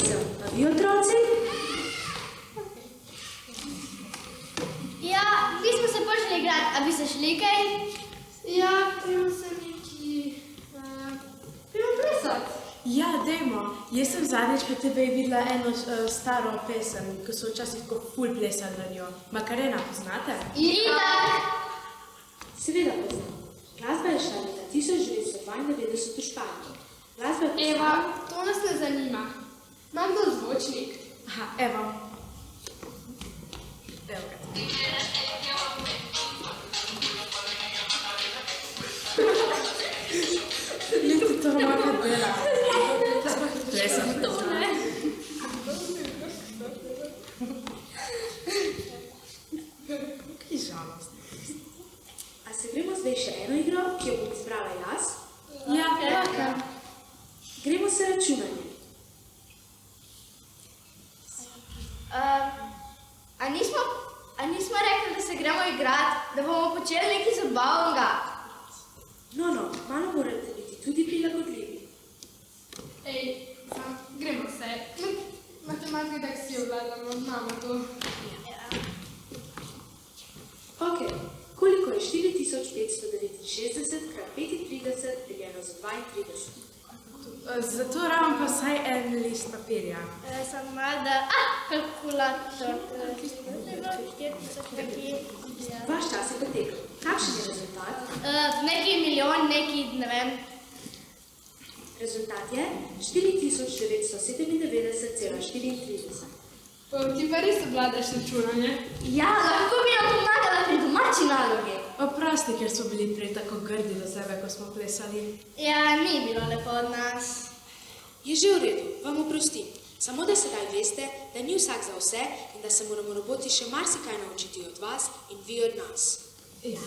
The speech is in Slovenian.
sem. A vi otroci? Ja, mi smo se počeli igrati, a bi se šli kaj? Ja, gremo se neki... gremo plesat. Ja, dajmo. Jaz sem zadnjič pri tebi videla eno staro pesem, ko so včasih tako ful plesali na njo. Makarena, poznate? Itak! Seveda poznam. Glasba je šla leta 1992 v Španiji. Glasba je poznala... Eva, to nas ne zanima. Nam bo zvočnik. Aha, evo. Evo ga. Vidite, to romaka dela. Plesam to, ne? Kaj žalost. A se gremo zdaj še eno igro, ki jo bom izbrala jaz? Ja, Eva. Gremo se računanje. A nismo rekli, da se gremo igrati, da bomo počeli nekaj zabavnega? No, malo morate biti tudi prilagodljivi. Ej, gremo se. Matematika tak si obladamo, imamo to. Ok, koliko je 4569 krat 35 deljeno z 32? Zato rabim pa vsaj en list papirja. Samo malo da... kalkulator. Vaš čas je potekel. Kakšen je rezultat? Neki milijon, neki, ne vem. Rezultat je 4997,34. Ti pa res obladaš računanje. Ja, lahko bi nam pomagala pri domači nalogi. Oprosti, ker so bili prej tako grdi do sebe, ko smo plesali. Ja, ni bilo lepo od nas. Je že v redu, vam oprostim. Samo da sedaj veste, da ni vsak za vse in da se moramo roboti še marsikaj naučiti od vas in vi od nas. Ja.